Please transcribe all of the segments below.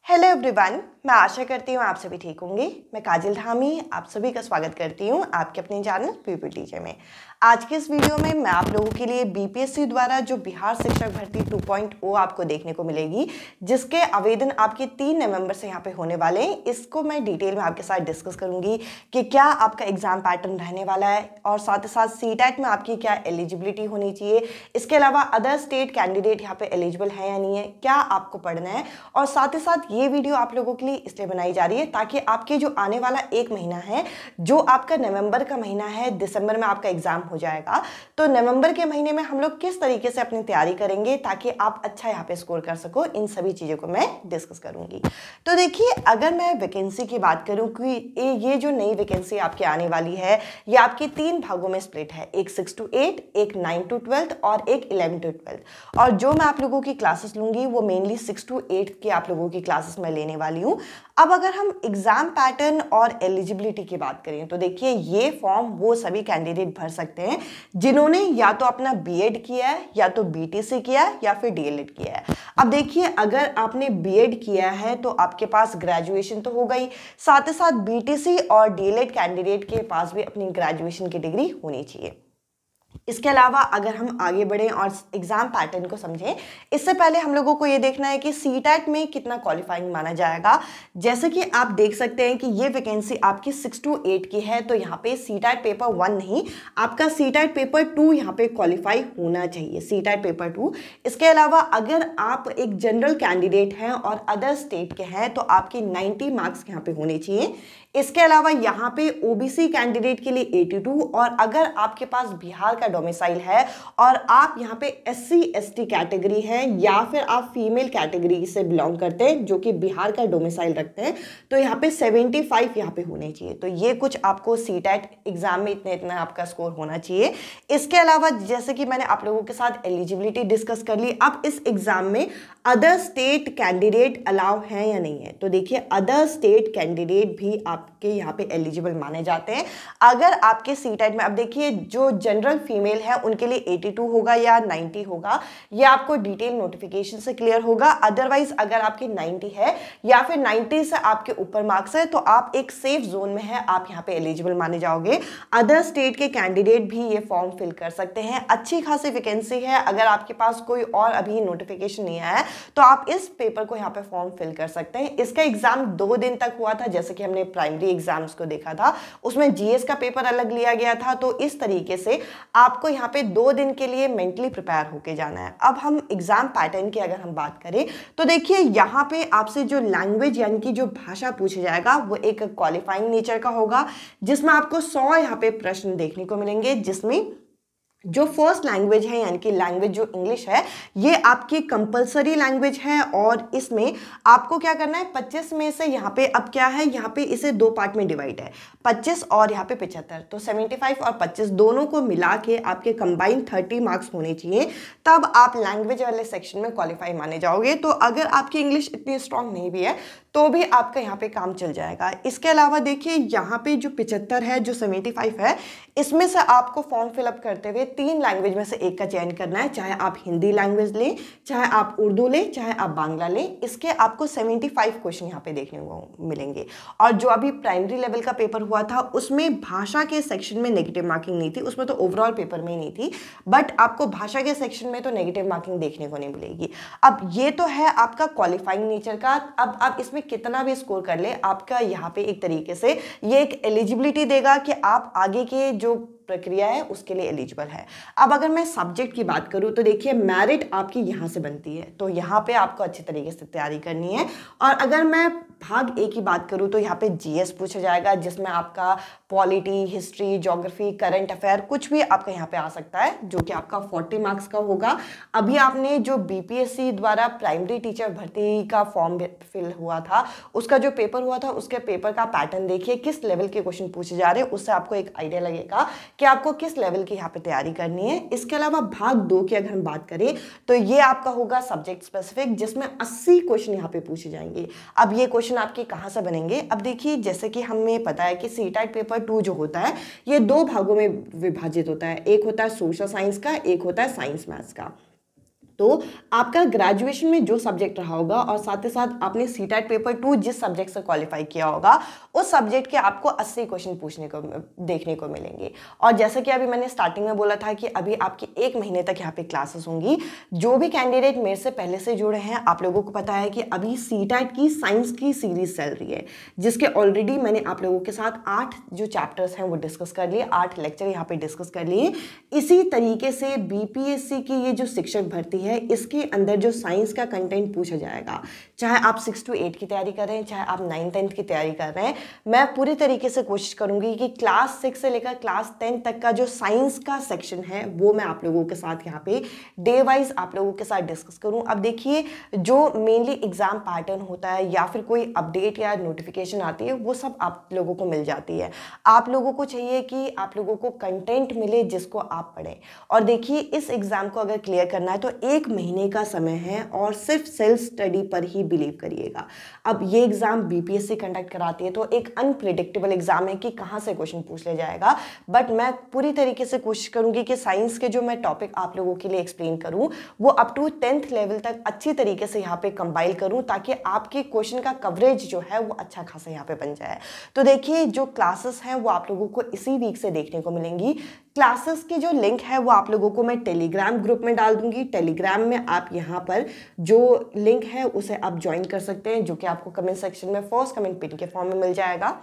Hello everyone, मैं आशा करती हूँ आप सभी ठीक होंगे। मैं काजल धामी आप सभी का स्वागत करती हूँ आपके अपने चैनल पीपी टीचर में। आज के इस वीडियो में मैं आप लोगों के लिए बीपीएससी द्वारा जो बिहार शिक्षक भर्ती 2.0 आपको देखने को मिलेगी, जिसके आवेदन आपके 3 नवंबर से यहाँ पे होने वाले हैं, इसको मैं डिटेल में आपके साथ डिस्कस करूंगी कि क्या आपका एग्जाम पैटर्न रहने वाला है और साथ ही साथ सीटेट में आपकी क्या एलिजिबिलिटी होनी चाहिए। इसके अलावा अदर स्टेट कैंडिडेट यहाँ पे एलिजिबल है या नहीं है, क्या आपको पढ़ना है। और साथ ही साथ ये वीडियो आप लोगों के लिए इसलिए बनाई जा रही है ताकि आपके जो आने वाला एक महीना है, जो आपका नवंबर का महीना है, दिसंबर में आपका एग्जाम हो जाएगा, तो नवंबर के महीने में हम लोग किस तरीके से अपनी तैयारी करेंगे ताकि आप अच्छा यहाँ पे स्कोर कर सको, इन सभी चीज़ों को मैं डिस्कस करूंगी। तो देखिए, अगर मैं वैकेंसी की बात करूं कि ये जो नई वैकेंसी आपकी आने वाली है, ये आपके 3 भागों में स्प्लिट है, एक 6 to 8, एक 9 to 12 और एक 11 to 12। और जो मैं आप लोगों की क्लासेस लूंगी वो मेनली 6 to 8 की आप लोगों की क्लासेस मैं लेने वाली हूँ। अब अगर हम एग्जाम पैटर्न और एलिजिबिलिटी की बात करें तो देखिए, ये फॉर्म वो सभी कैंडिडेट भर सकते हैं जिन्होंने या तो अपना बीएड किया है, या तो बीटीसी किया है, या फिर डीएलएड किया है। अब देखिए, अगर आपने बीएड किया है तो आपके पास ग्रेजुएशन तो हो गई, साथ ही साथ बीटीसी और डीएलएड कैंडिडेट के पास भी अपनी ग्रेजुएशन की डिग्री होनी चाहिए। इसके अलावा अगर हम आगे बढ़ें और एग्जाम पैटर्न को समझें, इससे पहले हम लोगों को ये देखना है कि सीटेट में कितना क्वालिफाइंग माना जाएगा। जैसे कि आप देख सकते हैं कि ये वैकेंसी आपकी 6 to 8 की है, तो यहाँ पे सीटेट पेपर 1 नहीं, आपका सीटेट पेपर 2 यहाँ पे क्वालिफाई होना चाहिए, सीटेट पेपर 2। इसके अलावा अगर आप एक जनरल कैंडिडेट हैं और अदर स्टेट के हैं तो आपके 90 मार्क्स यहाँ पे होने चाहिए। इसके अलावा यहाँ पे ओबीसी कैंडिडेट के लिए 82, और अगर आपके पास बिहार का डोमिसाइल है और आप यहाँ पे एससी एसटी कैटेगरी हैं या फिर आप फीमेल कैटेगरी से बिलोंग करते हैं जो कि बिहार का डोमिसाइल रखते हैं, तो यहाँ पे 75 यहाँ पे होने चाहिए। तो ये कुछ आपको सीटेट एग्जाम में इतना आपका स्कोर होना चाहिए। इसके अलावा जैसे कि मैंने आप लोगों के साथ एलिजिबिलिटी डिस्कस कर ली, अब इस एग्जाम में अदर स्टेट कैंडिडेट अलाउ हैं या नहीं है। तो देखिए, अदर स्टेट कैंडिडेट भी आपके यहाँ पे एलिजिबल माने जाते हैं अगर आपके सीटेट में। अब देखिए, जो जनरल फीमेल है उनके लिए 82 होगा या 90 होगा, ये आपको डिटेल नोटिफिकेशन से क्लियर होगा। अदरवाइज अगर आपकी 90 है या फिर 90 से आपके ऊपर मार्क्स है तो आप एक सेफ जोन में है, आप यहाँ पे एलिजिबल माने जाओगे। अदर स्टेट के कैंडिडेट भी ये फॉर्म फिल कर सकते हैं। अच्छी खासी वैकेंसी है, अगर आपके पास कोई और अभी नोटिफिकेशन नहीं आया है तो आप इस पेपर को यहाँ पे फॉर्म फिल कर सकते हैं। इसका एग्जाम 2 दिन तक हुआ था, जैसे कि हमने प्राइमरी एग्जाम्स को देखा था, उसमें जीएस का पेपर अलग लिया गया था। तो इस तरीके से आपको यहाँ पे 2 दिन के लिए मेंटली प्रिपेयर होके जाना है। अब हम एग्जाम पैटर्न की अगर हम बात करें तो देखिए, यहाँ पे आपसे जो लैंग्वेज यानी कि जो भाषा पूछा जाएगा वो एक क्वालिफाइंग नेचर का होगा, जिसमें आपको 100 यहाँ पे प्रश्न देखने को मिलेंगे, जिसमें जो फर्स्ट लैंग्वेज है यानी कि लैंग्वेज जो इंग्लिश है, ये आपकी कंपलसरी लैंग्वेज है। और इसमें आपको क्या करना है, 25 में से यहाँ पे अब क्या है, यहाँ पे इसे 2 पार्ट में डिवाइड है, 25 और यहाँ पे 75, तो 75 और 25 दोनों को मिला के आपके कंबाइंड 30 मार्क्स होने चाहिए, तब आप लैंग्वेज वाले सेक्शन में क्वालिफाई माने जाओगे। तो अगर आपकी इंग्लिश इतनी स्ट्रांग नहीं भी है तो भी आपका यहाँ पे काम चल जाएगा। इसके अलावा देखिए, यहाँ पे जो 75 है, जो 75 है, इसमें से आपको फॉर्म फिलअप करते हुए 3 लैंग्वेज में से एक का चयन करना है, चाहे आप हिंदी लैंग्वेज लें, चाहे आप उर्दू लें, चाहे आप बांग्ला लें। इसके आपको 75 क्वेश्चन यहाँ पे देखने को मिलेंगे। और जो अभी प्राइमरी लेवल का पेपर हुआ था उसमें भाषा के सेक्शन में नेगेटिव मार्किंग नहीं थी, उसमें तो ओवरऑल पेपर में ही नहीं थी, बट आपको भाषा के सेक्शन में तो नेगेटिव मार्किंग देखने को नहीं मिलेगी। अब ये तो है आपका क्वालिफाइंग नेचर का। अब आप इसमें कितना भी स्कोर कर ले, आपका यहाँ पे एक तरीके से ये एक एलिजिबिलिटी देगा कि आप आगे के जो प्रक्रिया है उसके लिए एलिजिबल है। अब अगर मैं सब्जेक्ट की बात करूं तो देखिए, मेरिट आपकी यहां से बनती है, तो यहां पे आपको अच्छी तरीके से तैयारी करनी है। और अगर मैं भाग ए की बात करूं तो यहाँ पे जीएस पूछा जाएगा, जिसमें आपका polity, history, geography, current affair कुछ भी आपका यहाँ पे आ सकता है, जो कि आपका 40 मार्क्स का होगा। अभी आपने जो बीपीएससी द्वारा प्राइमरी टीचर भर्ती का फॉर्म फिल हुआ था, उसका जो पेपर हुआ था, उसके पेपर का पैटर्न देखिए, किस लेवल के क्वेश्चन पूछे जा रहे हैं, उससे आपको एक आइडिया लगेगा कि आपको किस लेवल की यहाँ पे तैयारी करनी है। इसके अलावा भाग 2 की अगर हम बात करें तो ये आपका होगा सब्जेक्ट स्पेसिफिक, जिसमें 80 क्वेश्चन यहाँ पे पूछे जाएंगे। अब ये क्वेश्चन आपके कहाँ से बनेंगे, अब देखिए, जैसे कि हमें पता है कि सीटेट पेपर 2 जो होता है ये 2 भागों में विभाजित होता है, एक होता है सोशल साइंस का, एक होता है साइंस मैथ्स का। तो आपका ग्रेजुएशन में जो सब्जेक्ट रहा होगा और साथ ही साथ आपने सीटेट पेपर 2 जिस सब्जेक्ट से क्वालिफाई किया होगा उस सब्जेक्ट के आपको 80 क्वेश्चन पूछने को देखने को मिलेंगे। और जैसे कि अभी मैंने स्टार्टिंग में बोला था कि अभी आपकी 1 महीने तक यहाँ पे क्लासेस होंगी। जो भी कैंडिडेट मेरे से पहले से जुड़े हैं आप लोगों को पता है कि अभी सीटेट की साइंस की सीरीज चल रही है, जिसके ऑलरेडी मैंने आप लोगों के साथ 8 जो चैप्टर्स हैं वो डिस्कस कर लिए, 8 लेक्चर यहाँ पे डिस्कस कर लिए। इसी तरीके से बीपीएससी की ये जो शिक्षक भर्ती है इसके अंदर जो साइंस का कंटेंट पूछा जाएगा, चाहे आप 6 to 8 की तैयारी कर रहे हैं, चाहे आप 9 10th की तैयारी कर रहे हैं, मैं पूरी तरीके से कोशिश करूंगी कि क्लास 6 से लेकर क्लास 10 तक का जो साइंस का सेक्शन है वो मैं आप लोगों के साथ यहाँ पे डे वाइज आप लोगों के साथ डिस्कस करूं। अब देखिए जो मेनली एग्जाम पैटर्न होता है या फिर कोई अपडेट या नोटिफिकेशन आती है वो सब आप लोगों को मिल जाती है। आप लोगों को चाहिए कि आप लोगों को कंटेंट मिले जिसको आप पढ़ें। और देखिए इस एग्जाम को अगर क्लियर करना है तो 1 महीने का समय है और सिर्फ सेल्फ स्टडी पर ही बिलीव करिएगा। अब ये एग्जाम बीपीएससी कंडक्ट कराती है तो एक अनप्रिडिक्टेबल एग्जाम है कि कहाँ से क्वेश्चन पूछ लिया जाएगा, बट मैं पूरी तरीके से कोशिश करूंगी कि साइंस के जो मैं टॉपिक आप लोगों के लिए एक्सप्लेन करूं वो अप टू 10th लेवल तक अच्छी तरीके से यहाँ पे कंपाइल करूं ताकि आपके क्वेश्चन का कवरेज जो है वो अच्छा खासा यहाँ पे बन जाए। तो देखिए जो क्लासेस हैं वो आप लोगों को इसी वीक से देखने को मिलेंगी। क्लासेस की जो लिंक है वो आप लोगों को मैं टेलीग्राम ग्रुप में डाल दूंगी। टेलीग्राम में आप यहाँ पर जो लिंक है उसे आप ज्वाइन कर सकते हैं, जो कि आपको कमेंट सेक्शन में फर्स्ट कमेंट पिन के फॉर्म में मिल जाएगा।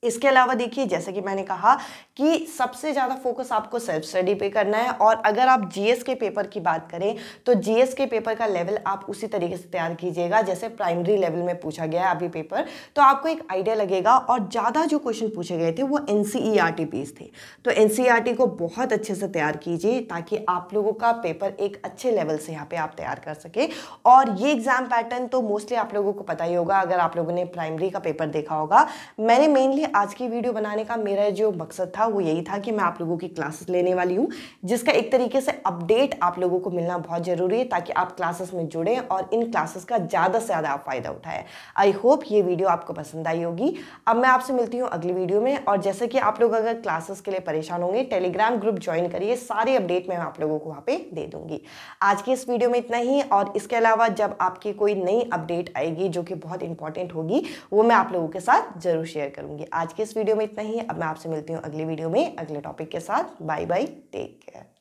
इसके अलावा देखिए जैसे कि मैंने कहा कि सबसे ज़्यादा फोकस आपको सेल्फ स्टडी पे करना है। और अगर आप जीएस के पेपर की बात करें तो जीएस के पेपर का लेवल आप उसी तरीके से तैयार कीजिएगा जैसे प्राइमरी लेवल में पूछा गया है अभी पेपर, तो आपको एक आइडिया लगेगा। और ज़्यादा जो क्वेश्चन पूछे गए थे वो एनसीईआरटी बेस्ड थे, तो एनसीईआरटी को बहुत अच्छे से तैयार कीजिए ताकि आप लोगों का पेपर एक अच्छे लेवल से यहाँ पे आप तैयार कर सके। और ये एग्जाम पैटर्न तो मोस्टली आप लोगों को पता ही होगा अगर आप लोगों ने प्राइमरी का पेपर देखा होगा। मैंने मेनली आज की वीडियो बनाने का मेरा जो मकसद था वो यही था कि मैं आप लोगों की क्लासेस लेने वाली हूँ जिसका एक तरीके से अपडेट आप लोगों को मिलना बहुत जरूरी है ताकि आप क्लासेस में जुड़ें और इन क्लासेस का ज़्यादा से ज़्यादा आप फायदा उठाएं। आई होप ये वीडियो आपको पसंद आई होगी। अब मैं आपसे मिलती हूँ अगली वीडियो में। और जैसे कि आप लोग अगर क्लासेस के लिए परेशान होंगे टेलीग्राम ग्रुप ज्वाइन करिए, सारी अपडेट मैं आप लोगों को वहाँ पे दे दूंगी। आज की इस वीडियो में इतना ही। और इसके अलावा जब आपकी कोई नई अपडेट आएगी जो कि बहुत इंपॉर्टेंट होगी वो मैं आप लोगों के साथ जरूर शेयर करूंगी। आज की इस वीडियो में इतना ही। अब मैं आपसे मिलती हूँ अगली वीडियो में अगले टॉपिक के साथ। Bye bye, take care.